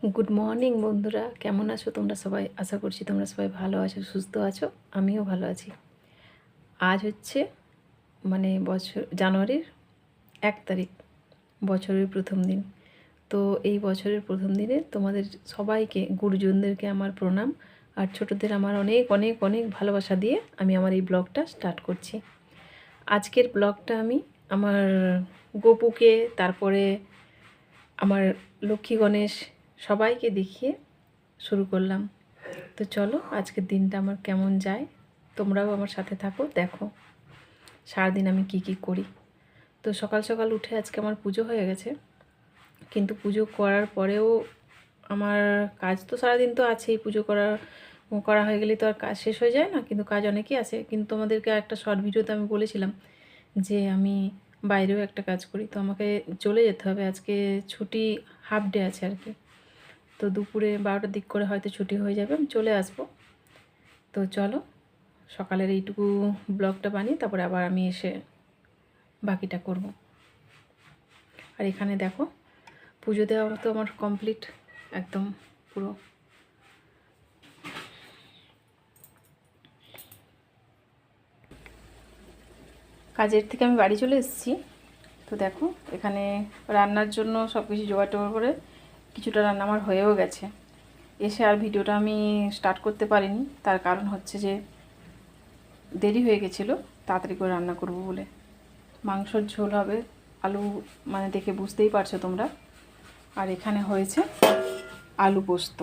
Good morning বন্ধুরা, কেমন আছো তোমরা সবাই? আশা করছি তোমরা সবাই ভালো আছো, সুস্থ আছো। আমিও ভালো আছি। আজ হচ্ছে জানুয়ারির 1 তারিখ, বছরের প্রথম দিন। তো এই বছরের প্রথম দিনে তোমাদের সবাইকে, গুরুজনদেরকে আমার প্রণাম, আর ছোটদের আমার অনেক অনেক অনেক ভালোবাসা দিয়ে আমি আমার এই ব্লগটা স্টার্ট করছি। আজকের ব্লগটা আমি আমার গপুকে, তারপরে আমার লক্ষ্মী গণেশ সবাইকে দেখিয়ে শুরু করলাম। তো চলো আজকের দিনটা আমার কেমন যায়, তোমরাও আমার সাথে থাকো, দেখো সারাদিন আমি কি কি করি। তো সকাল সকাল উঠে আজকে আমার পুজো হয়ে গেছে, কিন্তু পুজো করার পরেও আমার কাজ তো সারাদিন তো আছেই। পুজো করা হয়ে গেলে তো আর কাজ শেষ হয়ে যায় না, কিন্তু কাজ অনেকই আছে। কিন্তু তোমাদেরকে একটা শর্ট ভিডিওতে আমি বলেছিলাম যে আমি বাইরেও একটা কাজ করি, তো আমাকে চলে যেতে হবে। আজকে ছুটি, হাফ ডে আছে আর কি। তো দুপুরে 12টার দিক করে হয়তো ছুটি হয়ে যাবে, আমি চলে আসবো। তো চলো সকালের এইটুকু ব্লগটা বানিয়ে তারপরে আবার আমি এসে বাকিটা করব। আর এখানে দেখো পুজো দেওয়া তো আমার কমপ্লিট একদম পুরো। কাজের থেকে আমি বাড়ি চলে এসেছি। তো দেখো এখানে রান্নার জন্য সব কিছু জোগাড় টোগাড় করে কিছুটা রান্না আমার হয়েও গেছে। এসে আর ভিডিওটা আমি স্টার্ট করতে পারিনি, তার কারণ হচ্ছে যে দেরি হয়ে গেছিলো তাড়াতাড়ি করে রান্না করব বলে। মাংসর ঝোল হবে, আলু দেখে বুঝতেই পারছো তোমরা। আর এখানে হয়েছে আলু পোস্ত,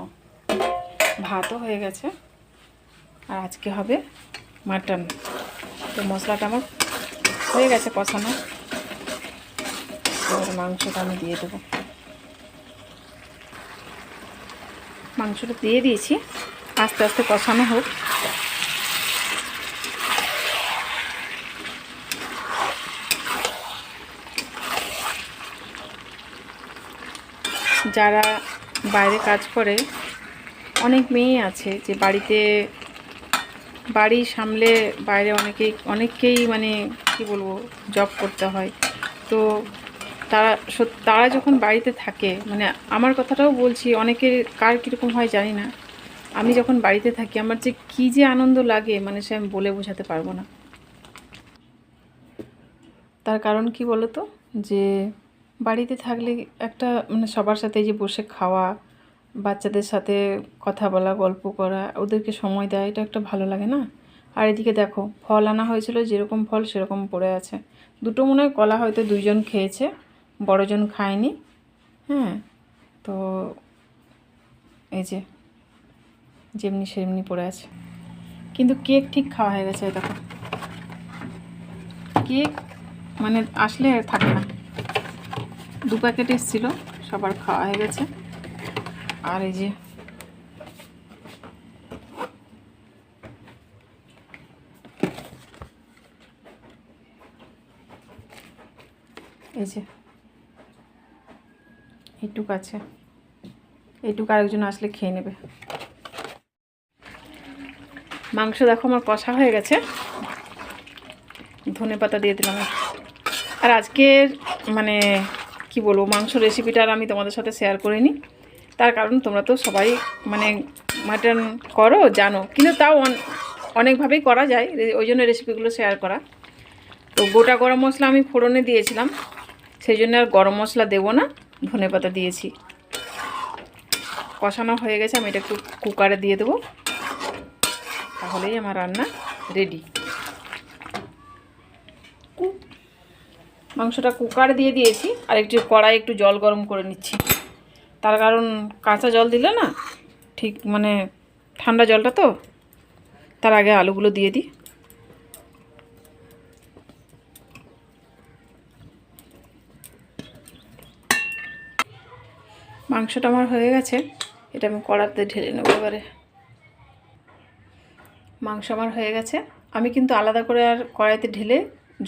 ভাতও হয়ে গেছে, আর আজকে হবে মাটন। তো মশলাটা আমার হয়ে গেছে কষানো, এবার মাংসটা আমি দিয়ে দেবো। মাংসটা দিয়ে দিয়েছি, আস্তে আস্তে কষানো হোক। যারা বাইরে কাজ করে, অনেক মেয়ে আছে যে বাড়ি সামলে বাইরে অনেককেই কি বলবো, জব করতে হয়। তো তারা যখন বাড়িতে থাকে, আমার কথাটাও বলছি, অনেকের কার কীরকম হয় জানি না। আমি যখন বাড়িতে থাকি আমার যে কী যে আনন্দ লাগে, সে আমি বলে বোঝাতে পারবো না। তার কারণ কি বলো তো, যে বাড়িতে থাকলে একটা সবার সাথে যে বসে খাওয়া, বাচ্চাদের সাথে কথা বলা, গল্প করা, ওদেরকে সময় দেওয়া, এটা একটা ভালো লাগে না। আর এদিকে দেখো ফল আনা হয়েছিল, যেরকম ফল সেরকম পড়ে আছে। দুটো মনে হয় কলা হয়তো 2জন খেয়েছে, বড়জন খায়নি। হ্যাঁ, তো এই যে যেমনি সেমনি পড়ে আছে। কিন্তু কেক ঠিক খাওয়া হয়ে গেছে। দেখো কেক আসলে থাকে না, 2 প্যাকেট এসেছিলো, সবার খাওয়া হয়ে গেছে। আর এই যে এইটুক আছে, এইটুকু আরেকজন আসলে খেয়ে নেবে। মাংস দেখো আমার কষা হয়ে গেছে, ধনেপাতা দিয়ে দিলাম। আর আজকের কি বলবো, মাংস রেসিপিটা আর আমি তোমাদের সাথে শেয়ার করিনি, তার কারণ তোমরা তো সবাই মাটন করো, জানো, কিন্তু তাও অনেকভাবেই করা যায়, ওই জন্য রেসিপিগুলো শেয়ার করা। তো গোটা গরম মশলা আমি ফোড়নে দিয়েছিলাম, সেই জন্য আর গরম মশলা দেবো না, ধনেপাতা দিয়েছি। কষানো হয়ে গেছে, আমি এটা একটু কুকারে দিয়ে দেবো, তাহলেই আমার রান্না রেডি। মাংসটা কুকারে দিয়ে দিয়েছি, আর একটু কড়াই একটু জল গরম করে নিচ্ছি। তার কারণ কাঁচা জল দিলে না ঠিক, ঠান্ডা জলটা তো, তার আগে আলুগুলো দিয়ে দিই। মাংসটা আমার হয়ে গেছে, এটা আমি কড়াতে ঢেলে নেবো এবারে। মাংস আমার হয়ে গেছে, আমি কিন্তু আলাদা করে আর কড়াইতে ঢেলে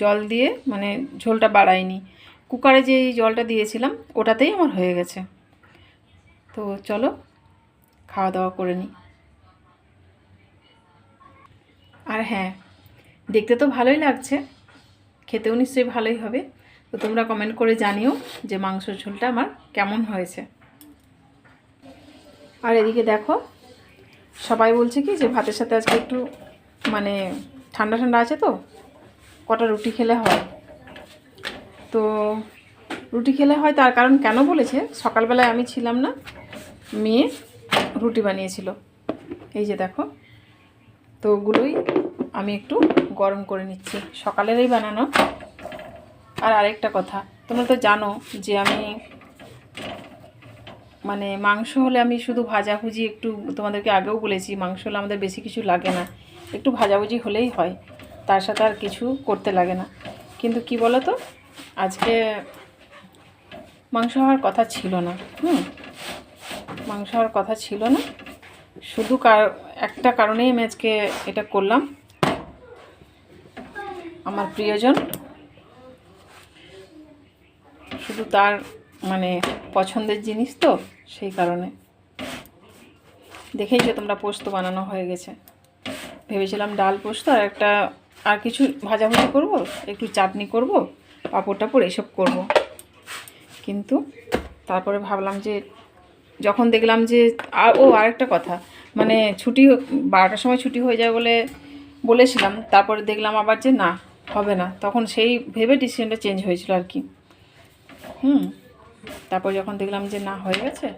জল দিয়ে ঝোলটা বাড়াইনি। কুকারে যে জলটা দিয়েছিলাম ওটাতেই আমার হয়ে গেছে। তো চলো খাওয়া দাওয়া করে নিই। আর হ্যাঁ, দেখতে তো ভালোই লাগছে, খেতেও নিশ্চয়ই ভালোই হবে। তো তোমরা কমেন্ট করে জানিও যে মাংসের ঝোলটা আমার কেমন হয়েছে। আর এদিকে দেখো, সবাই বলছে কি যে ভাতের সাথে আজকে একটু মানে ঠান্ডা ঠান্ডা আছে তো কটা রুটি খেলে হয়। তো রুটি খেলে হয় তার কারণ কেন বলেছে, সকালবেলায় আমি ছিলাম না, মেয়ে রুটি বানিয়েছিল, এই যে দেখো। তো ওগুলোই আমি একটু গরম করে নিচ্ছি, সকালেরই বানানো। আর আরেকটা কথা, তোমরা তো জানো যে আমি মানে মাংস হলে আমি শুধু ভাজাভুজি, একটু তোমাদেরকে আগেও বলেছি মাংস হলে আমাদের বেশি কিছু লাগে না, একটু ভাজাভুজি হলেই হয়, তার সাথে আর কিছু করতে লাগে না। কিন্তু কি বলো তো, আজকে মাংস হওয়ার কথা ছিল না। মাংস হওয়ার কথা ছিল না, শুধু একটা কারণেই আমি আজকে এটা করলাম। আমার প্রিয়জন, শুধু তার মানে পছন্দের জিনিস তো, সেই কারণে। দেখেইছো তোমরা, পোস্ত বানানো হয়ে গেছে। ভেবেছিলাম ডাল পোস্ত আর কিছু ভাজাভুজি করব, একটু চাটনি করব, পাঁপড় টাপড় এসব করব। কিন্তু তারপরে ভাবলাম যে যখন দেখলাম যে আরেকটা কথা, মানে ছুটি 12টার সময় ছুটি হয়ে যায় বলেছিলাম, তারপরে দেখলাম আবার যে না, হবে না, তখন সেই ভেবে ডিসিশনটা চেঞ্জ হয়েছিল আর কি। তারপর যখন দেখলাম যে না, হয়ে গেছে,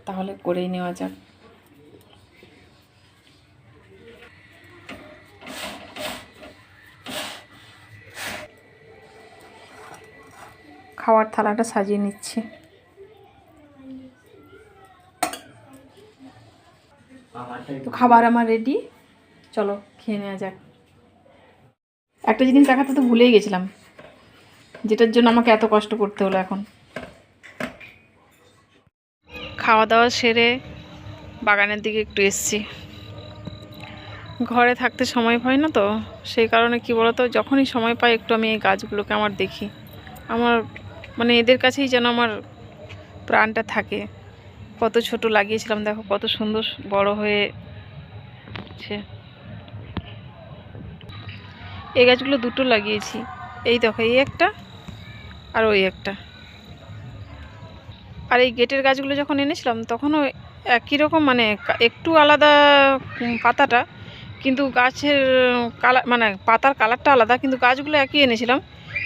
তাহলে করেই নেওয়া যাক। খাওয়ার থালাটা সাজিয়ে নিচ্ছি। তো খাবার আমার রেডি, চলো খেয়ে নেওয়া যাক। একটা জিনিস দেখাতে তো ভুলেই গেছিলাম, যেটার জন্য আমাকে এত কষ্ট করতে হলো এখন। খাওয়া দাওয়া সেরে বাগানের দিকে একটু এসছি। ঘরে থাকতে সময় পাই না তো, সেই কারণে কি বলতো, যখনই সময় পাই একটু আমি এই গাছগুলোকে আমার দেখি। আমার মানে এদের কাছেই যেন আমার প্রাণটা থাকে। কত ছোট লাগিয়েছিলাম, দেখো কত সুন্দর বড় হয়েছে। এই গাছগুলো দুটো লাগিয়েছি, এই দেখো, এই একটা আর ওই একটা। আর এই গেটের গাছগুলো যখন এনেছিলাম তখনও একই রকম, মানে একটু আলাদা পাতাটা, কিন্তু গাছের কালার মানে পাতার কালারটা আলাদা, কিন্তু গাছগুলো একই এনেছিলাম।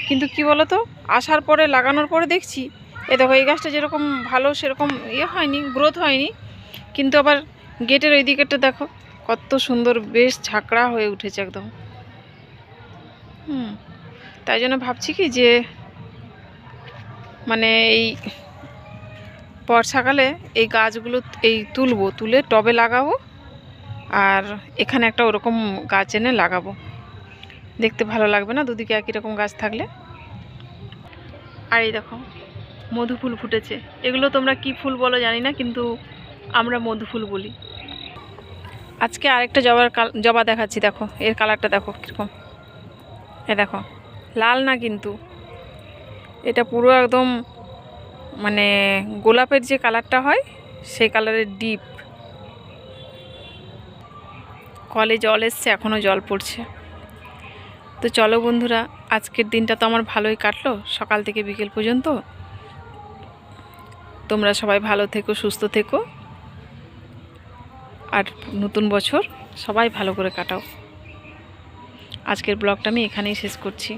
কিন্তু কি বলো তো, আসার পরে লাগানোর পরে দেখছি এই দেখো, এই গাছটা যেরকম ভালো সেরকম হয়নি, গ্রোথ হয়নি। কিন্তু আবার গেটের ওই দিকেরটা দেখো কত সুন্দর, বেশ ঝাঁকড়া হয়ে উঠেছে একদম। তাই জন্য ভাবছি কি যে মানে এই বর্ষাকালে এই গাছগুলো তুলে টবে লাগাবো, আর এখানে একটা ওরকম গাছ এনে লাগাবো। দেখতে ভালো লাগবে না দুদিকে একই রকম গাছ থাকলে? আর এই দেখো মধু ফুল ফুটেছে। এগুলো তোমরা কি ফুল বলো জানি না, কিন্তু আমরা মধু ফুল বলি। আজকে আরেকটা জবা দেখাচ্ছি, দেখো এর কালারটা দেখো কীরকম। দেখো, লাল না কিন্তু, এটা পুরো একদম মানে গোলাপের যে কালারটা হয় সেই কালারের ডিপ। কলে জল এসছে, এখনও জল পড়ছে। তো চলো বন্ধুরা, আজকের দিনটা তো আমার ভালোই কাটলো, সকাল থেকে বিকেল পর্যন্ত। তোমরা সবাই ভালো থেকো, সুস্থ থেকো, আর নতুন বছর সবাই ভালো করে কাটাও। আজকের ব্লগটা আমি এখানেই শেষ করছি।